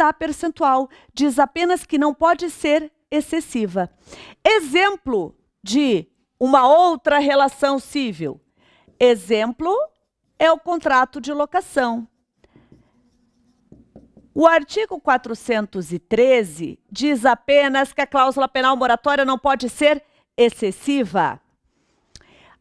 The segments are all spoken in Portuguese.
dá percentual, diz apenas que não pode ser excessiva. Exemplo de uma outra relação civil. Exemplo é o contrato de locação. O artigo 413 diz apenas que a cláusula penal moratória não pode ser excessiva.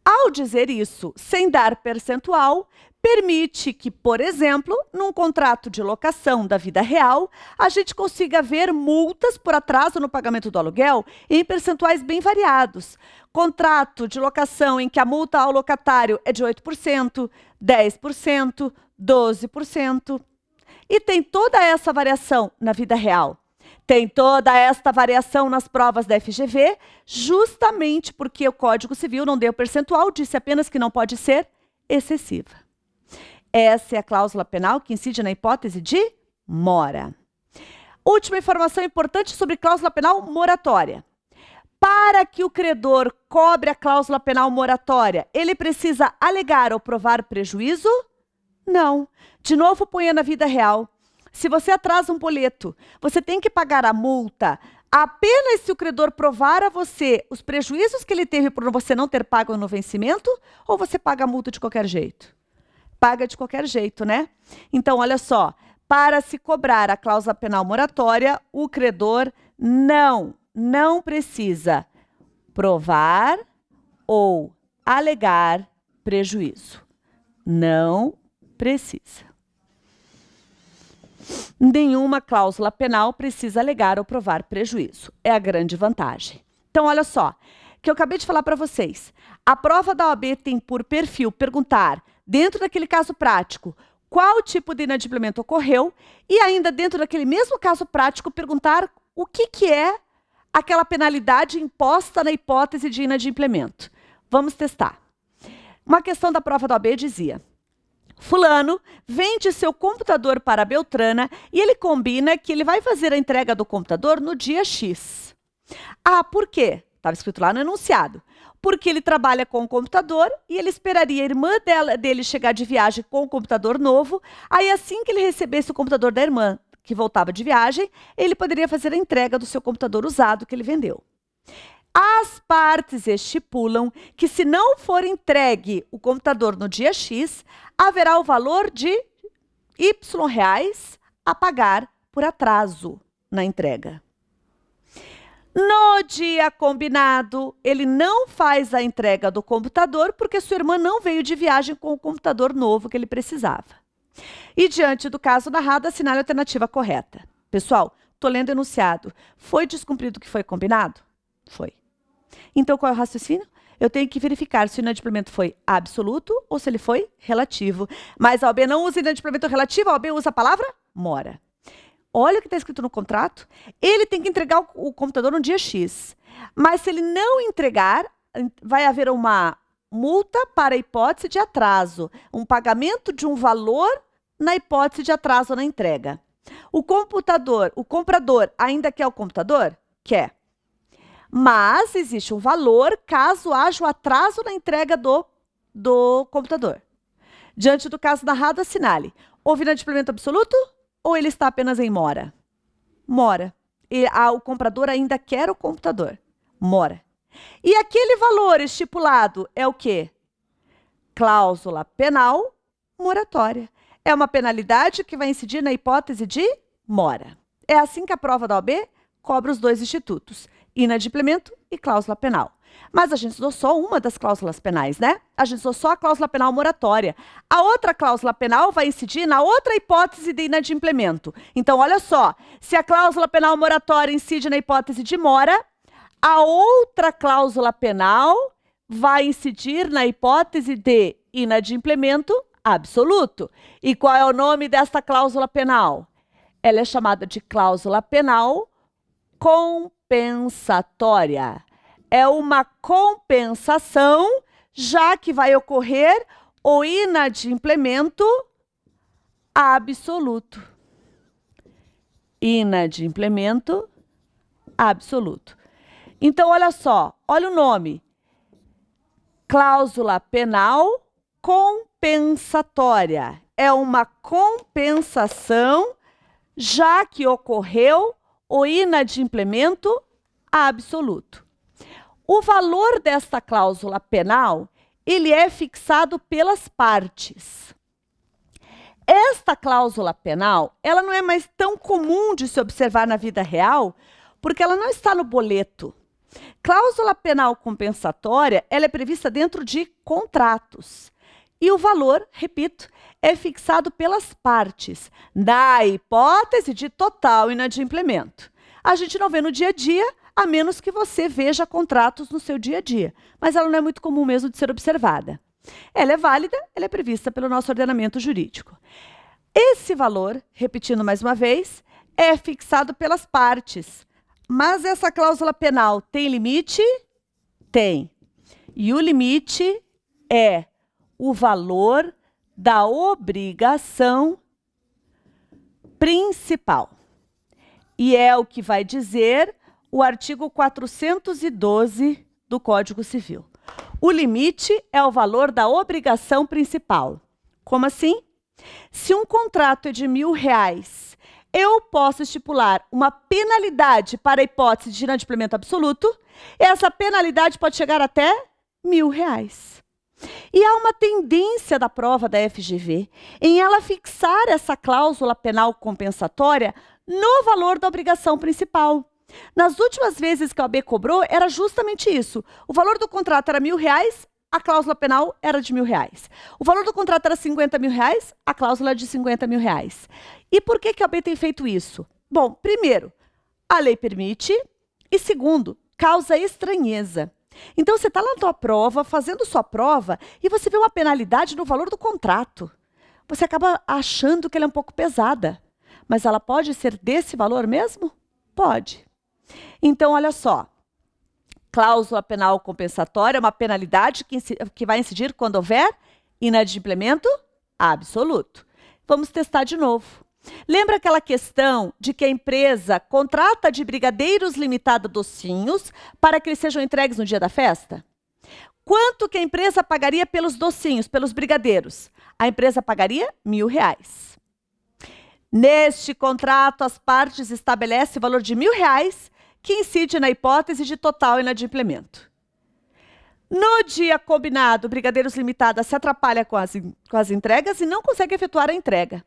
Ao dizer isso, sem dar percentual, permite que, por exemplo, num contrato de locação da vida real, a gente consiga ver multas por atraso no pagamento do aluguel em percentuais bem variados. Contrato de locação em que a multa ao locatário é de 8%, 10%, 12%. E tem toda essa variação na vida real. Tem toda esta variação nas provas da FGV, justamente porque o Código Civil não deu percentual, disse apenas que não pode ser excessiva. Essa é a cláusula penal que incide na hipótese de mora. Última informação importante sobre cláusula penal moratória. Para que o credor cobre a cláusula penal moratória, ele precisa alegar ou provar prejuízo? Não. De novo, ponha na vida real. Se você atrasa um boleto, você tem que pagar a multa apenas se o credor provar a você os prejuízos que ele teve por você não ter pago no vencimento, ou você paga a multa de qualquer jeito? Paga de qualquer jeito, né? Então, olha só, para se cobrar a cláusula penal moratória, o credor não precisa provar ou alegar prejuízo. Não precisa. Nenhuma cláusula penal precisa alegar ou provar prejuízo. É a grande vantagem. Então, olha só, que eu acabei de falar para vocês. A prova da OAB tem por perfil perguntar, dentro daquele caso prático, qual tipo de inadimplemento ocorreu e ainda dentro daquele mesmo caso prático perguntar o que é aquela penalidade imposta na hipótese de inadimplemento. Vamos testar. Uma questão da prova da OAB dizia: fulano vende seu computador para a Beltrana e ele combina que ele vai fazer a entrega do computador no dia X. Ah, por quê? Estava escrito lá no enunciado. Porque ele trabalha com o computador e ele esperaria a irmã dele chegar de viagem com o computador novo. Aí, assim que ele recebesse o computador da irmã, que voltava de viagem, ele poderia fazer a entrega do seu computador usado que ele vendeu. As partes estipulam que, se não for entregue o computador no dia X, haverá o valor de Y reais a pagar por atraso na entrega. No dia combinado, ele não faz a entrega do computador porque sua irmã não veio de viagem com o computador novo que ele precisava. E, diante do caso narrado, assinale a alternativa correta. Pessoal, estou lendo o enunciado. Foi descumprido o que foi combinado? Foi. Então, qual é o raciocínio? Eu tenho que verificar se o inadimplemento foi absoluto ou se ele foi relativo. Mas a OAB não usa inadimplemento relativo, a OAB usa a palavra mora. Olha o que está escrito no contrato. Ele tem que entregar o computador no dia X. Mas se ele não entregar, vai haver uma multa para a hipótese de atraso. Um pagamento de um valor na hipótese de atraso na entrega. O comprador ainda quer o computador? Quer. Mas existe um valor caso haja o atraso na entrega do computador. Diante do caso narrado, assinale. Houve inadimplemento absoluto ou ele está apenas em mora? Mora. O comprador ainda quer o computador. Mora. E aquele valor estipulado é o quê? Cláusula penal moratória. É uma penalidade que vai incidir na hipótese de mora. É assim que a prova da OAB cobra os dois institutos. Inadimplemento e cláusula penal. Mas a gente usou só uma das cláusulas penais, né? A gente usou só a cláusula penal moratória. A outra cláusula penal vai incidir na outra hipótese de inadimplemento. Então, olha só, se a cláusula penal moratória incide na hipótese de mora, a outra cláusula penal vai incidir na hipótese de inadimplemento absoluto. E qual é o nome desta cláusula penal? Ela é chamada de cláusula penal compensatória. É uma compensação, já que vai ocorrer o inadimplemento absoluto. Inadimplemento absoluto. Então, olha só, olha o nome. Cláusula penal compensatória. É uma compensação, já que ocorreu o inadimplemento absoluto. O valor desta cláusula penal, ele é fixado pelas partes. Esta cláusula penal, ela não é mais tão comum de se observar na vida real, porque ela não está no boleto. Cláusula penal compensatória, ela é prevista dentro de contratos. E o valor, repito, é fixado pelas partes, na hipótese de total inadimplemento. A gente não vê no dia a dia, a menos que você veja contratos no seu dia a dia. Mas ela não é muito comum mesmo de ser observada. Ela é válida, ela é prevista pelo nosso ordenamento jurídico. Esse valor, repetindo mais uma vez, é fixado pelas partes. Mas essa cláusula penal tem limite? Tem. E o limite é o valor da obrigação principal. E é o que vai dizer o artigo 412 do Código Civil. O limite é o valor da obrigação principal. Como assim? Se um contrato é de R$1.000, eu posso estipular uma penalidade para a hipótese de inadimplemento absoluto. Essa penalidade pode chegar até R$1.000. E há uma tendência da prova da FGV em ela fixar essa cláusula penal compensatória no valor da obrigação principal. Nas últimas vezes que a OAB cobrou, era justamente isso. O valor do contrato era R$1.000, a cláusula penal era de R$1.000. O valor do contrato era R$50.000, a cláusula é de R$50.000. E por que a OAB tem feito isso? Bom, primeiro, a lei permite, e segundo, causa estranheza. Então, você está lá na tua prova, fazendo sua prova, e você vê uma penalidade no valor do contrato. Você acaba achando que ela é um pouco pesada. Mas ela pode ser desse valor mesmo? Pode. Então, olha só. Cláusula penal compensatória é uma penalidade que vai incidir quando houver inadimplemento absoluto. Vamos testar de novo. Lembra aquela questão de que a empresa contrata de Brigadeiros Limitada docinhos para que eles sejam entregues no dia da festa? Quanto que a empresa pagaria pelos docinhos, pelos brigadeiros? A empresa pagaria R$1.000. Neste contrato, as partes estabelecem o valor de R$1.000 que incide na hipótese de total inadimplemento. No dia combinado, o Brigadeiros Limitada se atrapalha com as entregas e não consegue efetuar a entrega.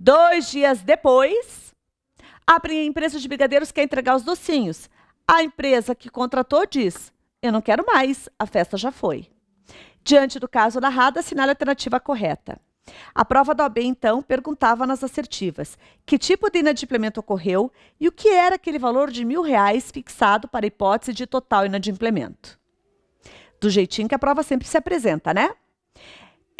2 dias depois, a empresa de brigadeiros quer entregar os docinhos. A empresa que contratou diz, eu não quero mais, a festa já foi. Diante do caso narrado, assinale a alternativa correta. A prova da OAB, então, perguntava nas assertivas que tipo de inadimplemento ocorreu e o que era aquele valor de R$1.000 fixado para a hipótese de total inadimplemento. Do jeitinho que a prova sempre se apresenta, né?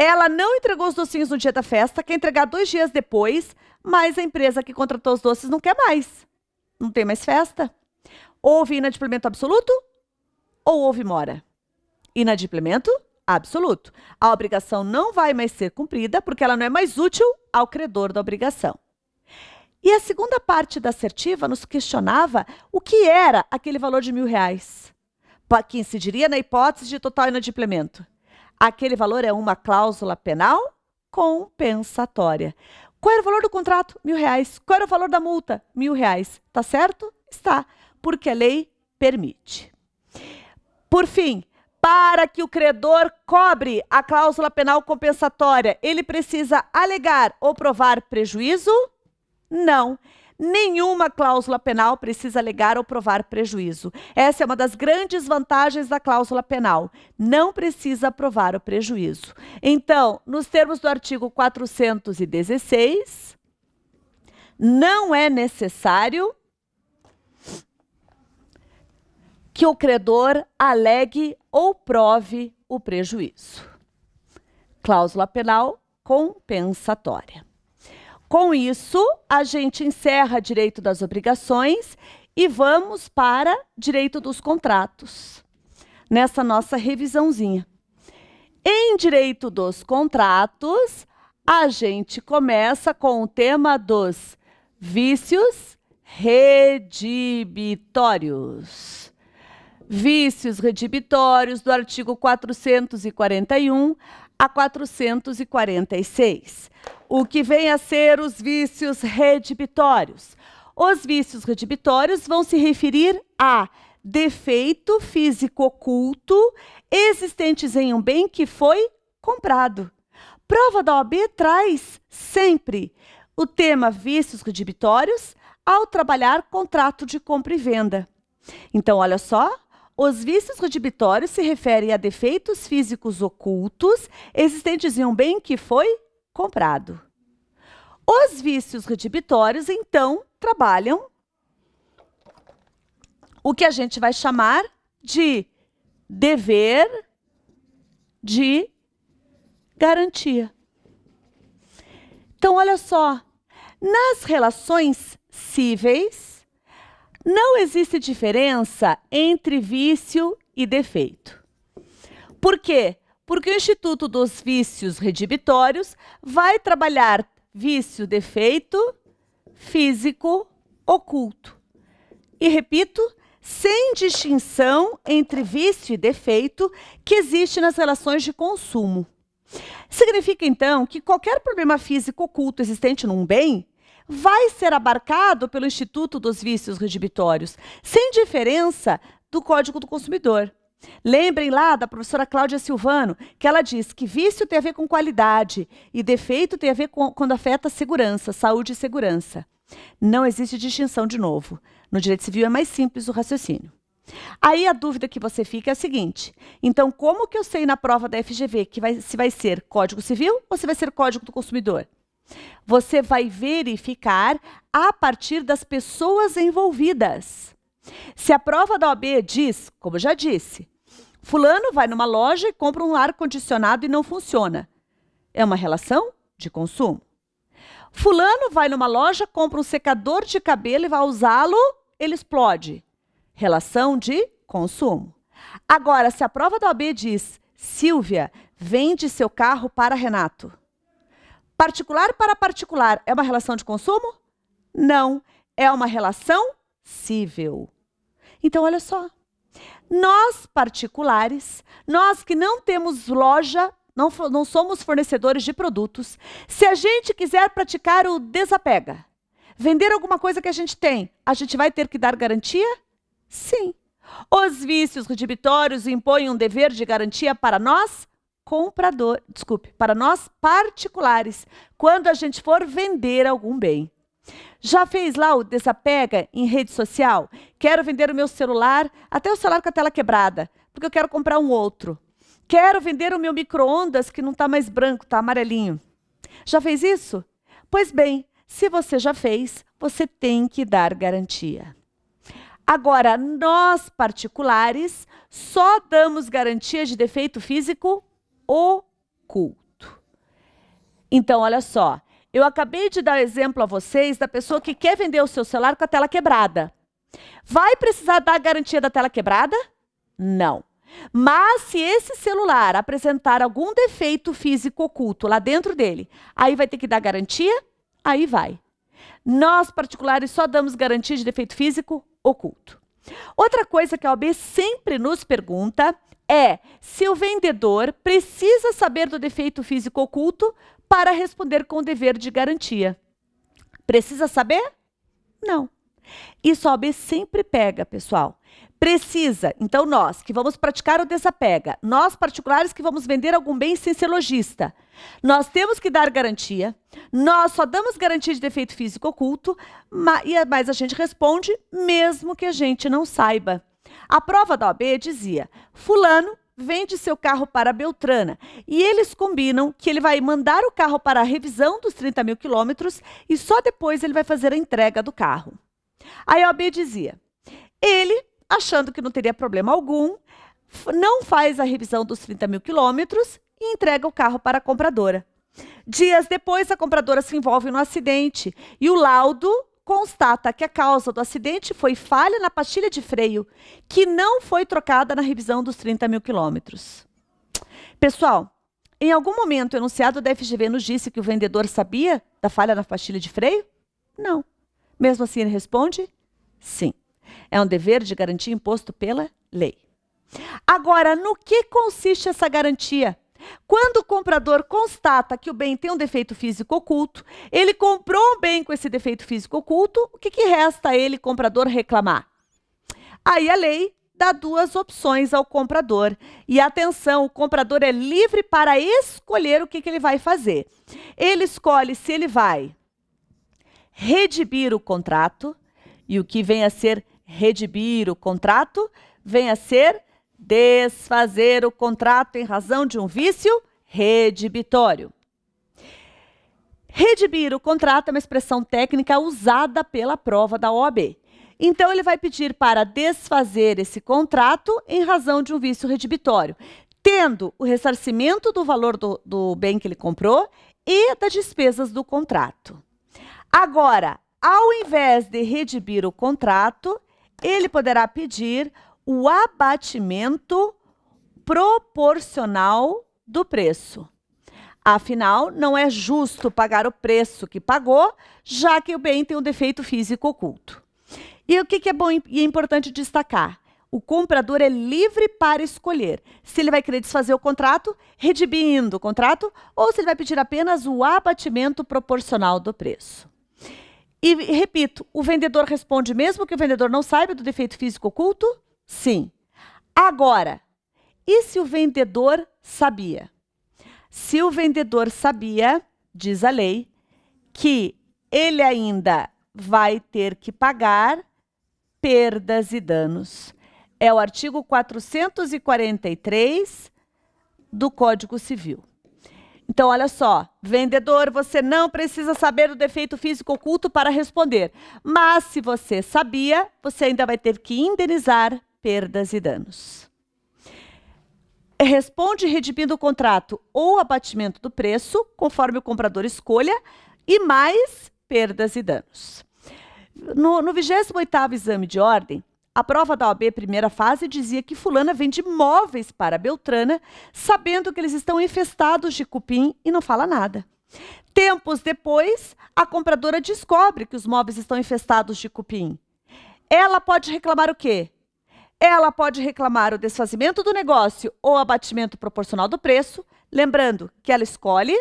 Ela não entregou os docinhos no dia da festa, quer entregar 2 dias depois, mas a empresa que contratou os doces não quer mais. Não tem mais festa. Houve inadimplemento absoluto ou houve mora? Inadimplemento absoluto. A obrigação não vai mais ser cumprida porque ela não é mais útil ao credor da obrigação. E a segunda parte da assertiva nos questionava o que era aquele valor de R$1.000, que incidiria na hipótese de total inadimplemento. Aquele valor é uma cláusula penal compensatória. Qual era o valor do contrato? R$1.000. Qual era o valor da multa? R$1.000. Tá certo? Está, porque a lei permite. Por fim, para que o credor cobre a cláusula penal compensatória, ele precisa alegar ou provar prejuízo? Não. Nenhuma cláusula penal precisa alegar ou provar prejuízo. Essa é uma das grandes vantagens da cláusula penal. Não precisa provar o prejuízo. Então, nos termos do artigo 416, não é necessário que o credor alegue ou prove o prejuízo. Cláusula penal compensatória. Com isso, a gente encerra direito das obrigações e vamos para direito dos contratos, nessa nossa revisãozinha. Em direito dos contratos, a gente começa com o tema dos vícios redibitórios. Vícios redibitórios do artigo 441, a 446. O que vem a ser os vícios redibitórios? Os vícios redibitórios vão se referir a defeito físico oculto existentes em um bem que foi comprado. Prova da OAB traz sempre o tema vícios redibitórios ao trabalhar contrato de compra e venda. Então, olha só, os vícios redibitórios se referem a defeitos físicos ocultos existentes em um bem que foi comprado. Os vícios redibitórios, então, trabalham o que a gente vai chamar de dever de garantia. Então, olha só, nas relações cíveis, não existe diferença entre vício e defeito. Por quê? Porque o Instituto dos Vícios Redibitórios vai trabalhar vício, defeito, físico, oculto. E repito, sem distinção entre vício e defeito que existe nas relações de consumo. Significa, então, que qualquer problema físico oculto existente num bem vai ser abarcado pelo Instituto dos Vícios Redibitórios, sem diferença do Código do Consumidor. Lembrem lá da professora Cláudia Silvano, que ela diz que vício tem a ver com qualidade e defeito tem a ver com quando afeta a segurança, saúde e segurança. Não existe distinção de novo. No direito civil é mais simples o raciocínio. Aí a dúvida que você fica é a seguinte: então como que eu sei na prova da FGV se vai ser Código Civil ou se vai ser Código do Consumidor? Você vai verificar a partir das pessoas envolvidas. Se a prova da OAB diz, como eu já disse, fulano vai numa loja e compra um ar-condicionado e não funciona. É uma relação de consumo. Fulano vai numa loja, compra um secador de cabelo e vai usá-lo, ele explode. Relação de consumo. Agora, se a prova da OAB diz, Silvia, vende seu carro para Renato. Particular para particular, é uma relação de consumo? Não, é uma relação cível. Então, olha só. Nós, particulares, nós que não temos loja, não somos fornecedores de produtos, se a gente quiser praticar o desapega, vender alguma coisa que a gente vai ter que dar garantia? Sim. Os vícios redibitórios impõem um dever de garantia para nós, para nós particulares, quando a gente for vender algum bem. Já fez lá o desapega em rede social? Quero vender o meu celular, até o celular com a tela quebrada, porque eu quero comprar um outro. Quero vender o meu micro-ondas que não está mais branco, está amarelinho. Já fez isso? Pois bem, se você já fez, você tem que dar garantia. Agora, nós particulares só damos garantia de defeito físico oculto. Então, olha só, eu acabei de dar exemplo a vocês da pessoa que quer vender o seu celular com a tela quebrada. Vai precisar dar garantia da tela quebrada? Não. Mas se esse celular apresentar algum defeito físico oculto lá dentro dele, aí vai ter que dar garantia? Aí vai. Nós, particulares, só damos garantia de defeito físico oculto. Outra coisa que a OAB sempre nos pergunta é se o vendedor precisa saber do defeito físico oculto para responder com o dever de garantia. Precisa saber? Não. Isso a OAB sempre pega, pessoal. Precisa. Então, nós que vamos praticar o desapega, nós particulares que vamos vender algum bem sem ser lojista, nós temos que dar garantia, nós só damos garantia de defeito físico oculto, mas a gente responde mesmo que a gente não saiba. A prova da OAB dizia, fulano vende seu carro para Beltrana e eles combinam que ele vai mandar o carro para a revisão dos 30 mil quilômetros e só depois ele vai fazer a entrega do carro. Aí a OAB dizia, ele, achando que não teria problema algum, não faz a revisão dos 30 mil quilômetros e entrega o carro para a compradora. Dias depois, a compradora se envolve no acidente e o laudo constata que a causa do acidente foi falha na pastilha de freio, que não foi trocada na revisão dos 30 mil quilômetros. Pessoal, em algum momento o enunciado da FGV nos disse que o vendedor sabia da falha na pastilha de freio? Não. Mesmo assim, ele responde? Sim. É um dever de garantia imposto pela lei. Agora, no que consiste essa garantia? Quando o comprador constata que o bem tem um defeito físico oculto, ele comprou um bem com esse defeito físico oculto, o que resta a ele, comprador, reclamar? Aí a lei dá duas opções ao comprador. E atenção, o comprador é livre para escolher o que ele vai fazer. Ele escolhe se ele vai redibir o contrato, e o que vem a ser redibir o contrato, vem a ser desfazer o contrato em razão de um vício redibitório. Redibir o contrato é uma expressão técnica usada pela prova da OAB. Então, ele vai pedir para desfazer esse contrato em razão de um vício redibitório, tendo o ressarcimento do valor do bem que ele comprou e das despesas do contrato. Agora, ao invés de redibir o contrato, ele poderá pedir o abatimento proporcional do preço. Afinal, não é justo pagar o preço que pagou, já que o bem tem um defeito físico oculto. E o que é bom e importante destacar? O comprador é livre para escolher se ele vai querer desfazer o contrato, redibindo o contrato, ou se ele vai pedir apenas o abatimento proporcional do preço. E, repito, o vendedor responde mesmo que o vendedor não saiba do defeito físico oculto? Sim. Agora, e se o vendedor sabia? Se o vendedor sabia, diz a lei, que ele ainda vai ter que pagar perdas e danos. É o artigo 443 do Código Civil. Então, olha só, vendedor, você não precisa saber do defeito físico oculto para responder. Mas, se você sabia, você ainda vai ter que indenizar perdas e danos. Responde redibindo o contrato ou abatimento do preço, conforme o comprador escolha, e mais perdas e danos. No 28º exame de ordem, a prova da OAB primeira fase dizia que fulana vende móveis para Beltrana, sabendo que eles estão infestados de cupim e não fala nada. Tempos depois, a compradora descobre que os móveis estão infestados de cupim. Ela pode reclamar o quê? Ela pode reclamar o desfazimento do negócio ou abatimento proporcional do preço, lembrando que ela escolhe,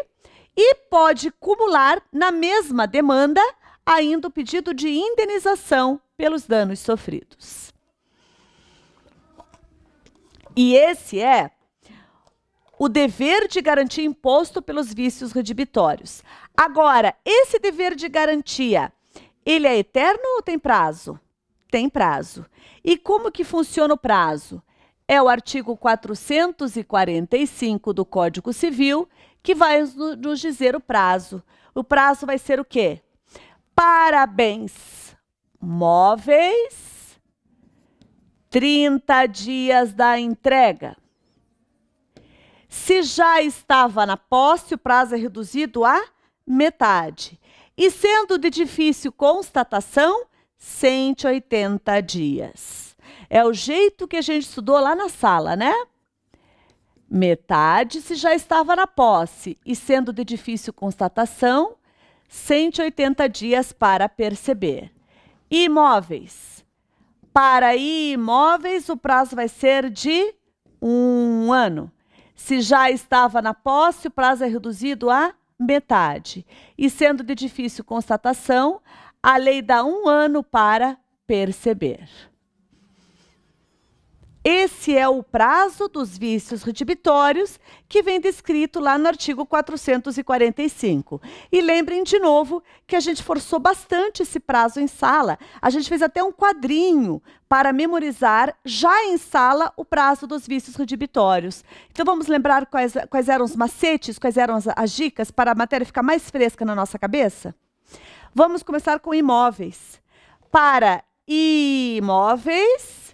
e pode cumular na mesma demanda ainda o pedido de indenização pelos danos sofridos. E esse é o dever de garantia imposto pelos vícios redibitórios. Agora, esse dever de garantia, ele é eterno ou tem prazo? Tem prazo. E como que funciona o prazo? É o artigo 445 do Código Civil que vai nos dizer o prazo. O prazo vai ser o quê? Para bens móveis, 30 dias da entrega. Se já estava na posse, o prazo é reduzido a metade. E sendo de difícil constatação, 180 dias. É o jeito que a gente estudou lá na sala, né? Metade se já estava na posse e sendo de difícil constatação, 180 dias para perceber. Imóveis. Para imóveis, o prazo vai ser de 1 ano. Se já estava na posse, o prazo é reduzido a metade. E sendo de difícil constatação, a lei dá 1 ano para perceber. Esse é o prazo dos vícios redibitórios que vem descrito lá no artigo 445. E lembrem de novo que a gente forçou bastante esse prazo em sala. A gente fez até um quadrinho para memorizar já em sala o prazo dos vícios redibitórios. Então vamos lembrar quais eram os macetes, quais eram as dicas para a matéria ficar mais fresca na nossa cabeça? Vamos começar com imóveis. Para imóveis...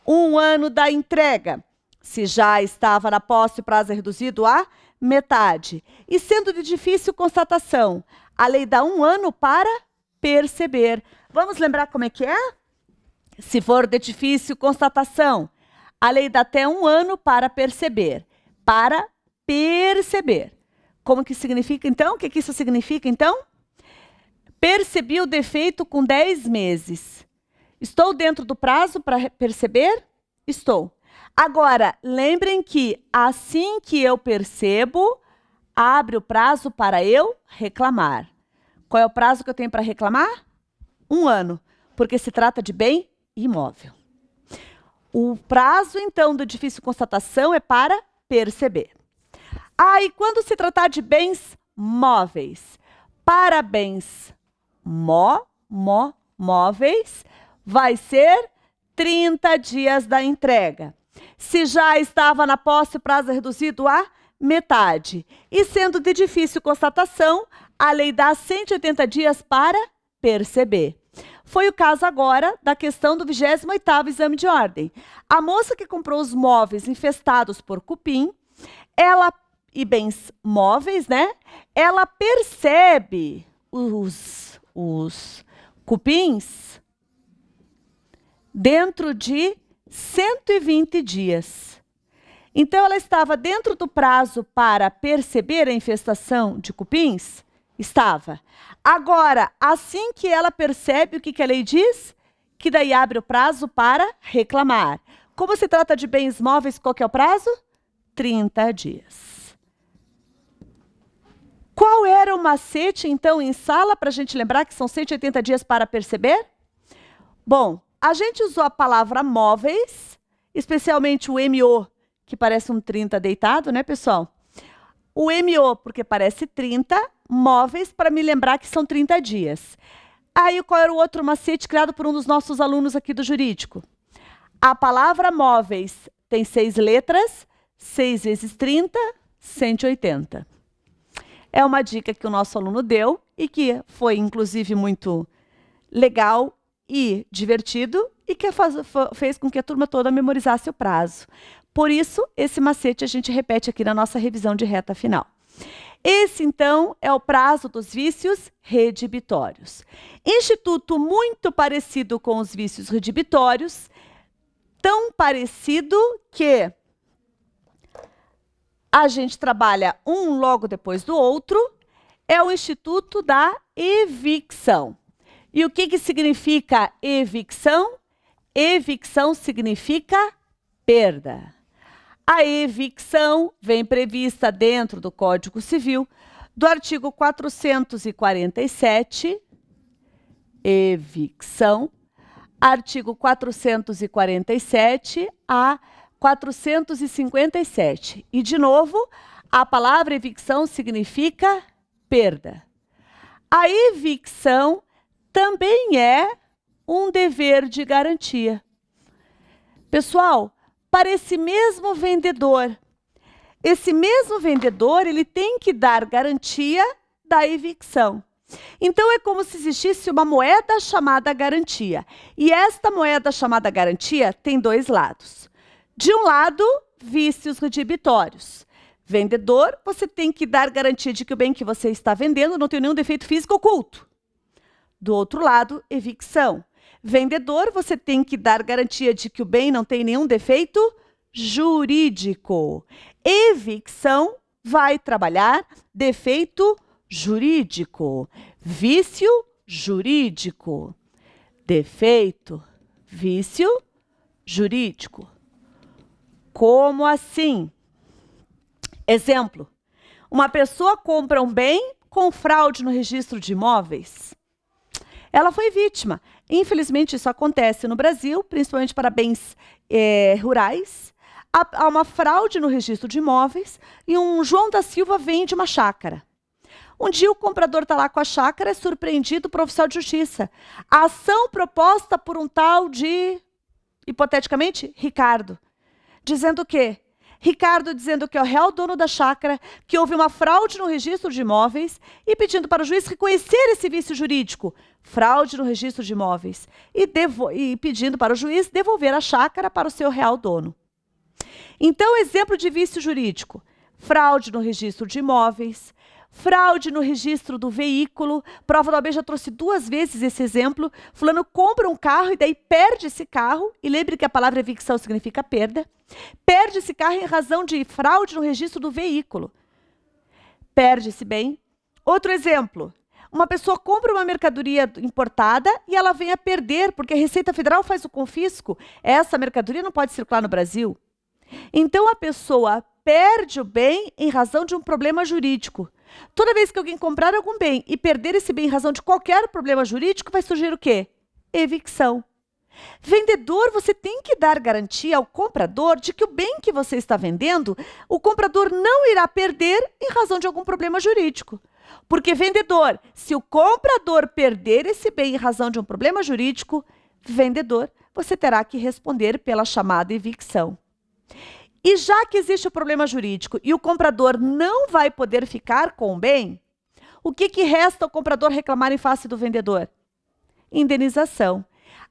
1 ano da entrega. Se já estava na posse, o prazo é reduzido a metade. E sendo de difícil constatação, a lei dá 1 ano para perceber. Vamos lembrar como é que é? Se for de difícil constatação, a lei dá até 1 ano para perceber. Para perceber. Como que significa então? O que isso significa então? Percebi o defeito com 10 meses. Estou dentro do prazo para perceber? Estou. Agora, lembrem que assim que eu percebo, abre o prazo para eu reclamar. Qual é o prazo que eu tenho para reclamar? 1 ano, porque se trata de bem imóvel. O prazo, então, do difícil constatação é para perceber. E quando se tratar de bens móveis? Para bens móveis, vai ser 30 dias da entrega. Se já estava na posse, o prazo é reduzido a metade. E sendo de difícil constatação, a lei dá 180 dias para perceber. Foi o caso agora da questão do 28º exame de ordem. A moça que comprou os móveis infestados por cupim, e bens móveis, né? Ela percebe os cupins dentro de 120 dias. Então, ela estava dentro do prazo para perceber a infestação de cupins? Estava. Agora, assim que ela percebe, o que a lei diz? Que daí abre o prazo para reclamar. Como se trata de bens móveis, qual que é o prazo? 30 dias. Qual era o macete, então, em sala, para a gente lembrar que são 180 dias para perceber? Bom, a gente usou a palavra móveis, especialmente o MO, que parece um 30 deitado, né, pessoal? O MO, porque parece 30, móveis, para me lembrar que são 30 dias. Aí, qual era o outro macete criado por um dos nossos alunos aqui do jurídico? A palavra móveis tem 6 letras, 6 vezes 30, 180. É uma dica que o nosso aluno deu e que foi, inclusive, muito legal e divertido e que fez com que a turma toda memorizasse o prazo. Por isso, esse macete a gente repete aqui na nossa revisão de reta final. Esse, então, é o prazo dos vícios redibitórios. Instituto muito parecido com os vícios redibitórios, tão parecido que a gente trabalha um logo depois do outro, é o Instituto da Evicção. E o que significa evicção? Evicção significa perda. A evicção vem prevista dentro do Código Civil, do artigo 447, evicção, artigo 447 a 457. E, de novo, a palavra evicção significa perda. A evicção também é um dever de garantia. Pessoal, para esse mesmo vendedor, ele tem que dar garantia da evicção. Então, é como se existisse uma moeda chamada garantia. E esta moeda chamada garantia tem 2 lados. De um lado, vícios redibitórios. Vendedor, você tem que dar garantia de que o bem que você está vendendo não tem nenhum defeito físico oculto. Do outro lado, evicção. Vendedor, você tem que dar garantia de que o bem não tem nenhum defeito jurídico. Evicção vai trabalhar defeito jurídico. Vício jurídico. Defeito, vício jurídico. Como assim? Exemplo, uma pessoa compra um bem com fraude no registro de imóveis. Ela foi vítima. Infelizmente, isso acontece no Brasil, principalmente para bens rurais. Há uma fraude no registro de imóveis e um João da Silva vende uma chácara. Um dia o comprador está lá com a chácara, é surpreendido por oficial de justiça. A ação proposta por um tal de, hipoteticamente, Ricardo. Dizendo o quê? Ricardo dizendo que é o real dono da chácara, que houve uma fraude no registro de imóveis e pedindo para o juiz reconhecer esse vício jurídico, fraude no registro de imóveis, e pedindo para o juiz devolver a chácara para o seu real dono. Então, exemplo de vício jurídico, fraude no registro de imóveis, fraude no registro do veículo. Prova da OAB já trouxe 2 vezes esse exemplo. Fulano compra um carro e daí perde esse carro. E lembre que a palavra evicção significa perda. Perde esse carro em razão de fraude no registro do veículo. Perde esse bem. Outro exemplo. Uma pessoa compra uma mercadoria importada e ela vem a perder, porque a Receita Federal faz o confisco. Essa mercadoria não pode circular no Brasil. Então, a pessoa perde o bem em razão de um problema jurídico. Toda vez que alguém comprar algum bem e perder esse bem em razão de qualquer problema jurídico, vai surgir o quê? Evicção. Vendedor, você tem que dar garantia ao comprador de que o bem que você está vendendo, o comprador não irá perder em razão de algum problema jurídico. Porque vendedor, se o comprador perder esse bem em razão de um problema jurídico, vendedor, você terá que responder pela chamada evicção. E já que existe o problema jurídico e o comprador não vai poder ficar com o bem, o que resta ao comprador reclamar em face do vendedor? Indenização.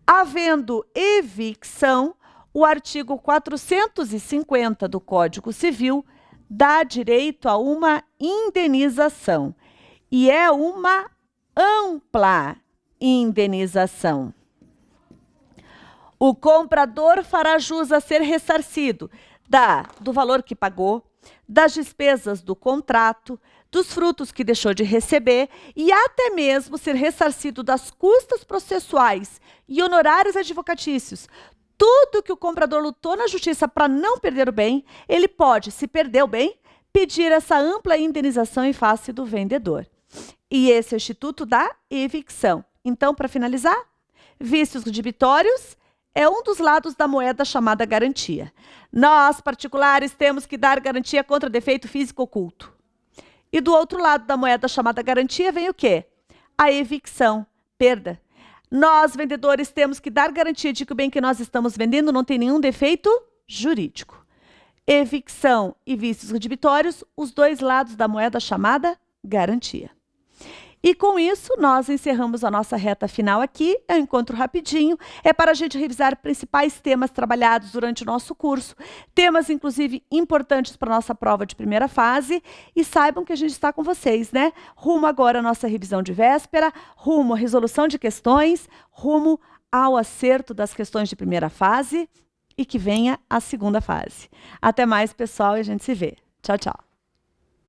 Havendo evicção, o artigo 450 do Código Civil dá direito a uma indenização. E é uma ampla indenização. O comprador fará jus a ser ressarcido do valor que pagou, das despesas do contrato, dos frutos que deixou de receber e até mesmo ser ressarcido das custas processuais e honorários advocatícios. Tudo que o comprador lutou na justiça para não perder o bem, ele pode, se perder o bem, pedir essa ampla indenização em face do vendedor. E esse é o Instituto da Evicção. Então, para finalizar, vícios debitórios é um dos lados da moeda chamada garantia. Nós, particulares, temos que dar garantia contra defeito físico oculto. E do outro lado da moeda chamada garantia vem o quê? A evicção, perda. Nós, vendedores, temos que dar garantia de que o bem que nós estamos vendendo não tem nenhum defeito jurídico. Evicção e vícios redibitórios, os dois lados da moeda chamada garantia. E com isso, nós encerramos a nossa reta final aqui. É um encontro rapidinho. É para a gente revisar principais temas trabalhados durante o nosso curso. Temas, inclusive, importantes para a nossa prova de primeira fase. E saibam que a gente está com vocês, né? Rumo agora à nossa revisão de véspera, rumo à resolução de questões, rumo ao acerto das questões de primeira fase e que venha a segunda fase. Até mais, pessoal, e a gente se vê. Tchau, tchau.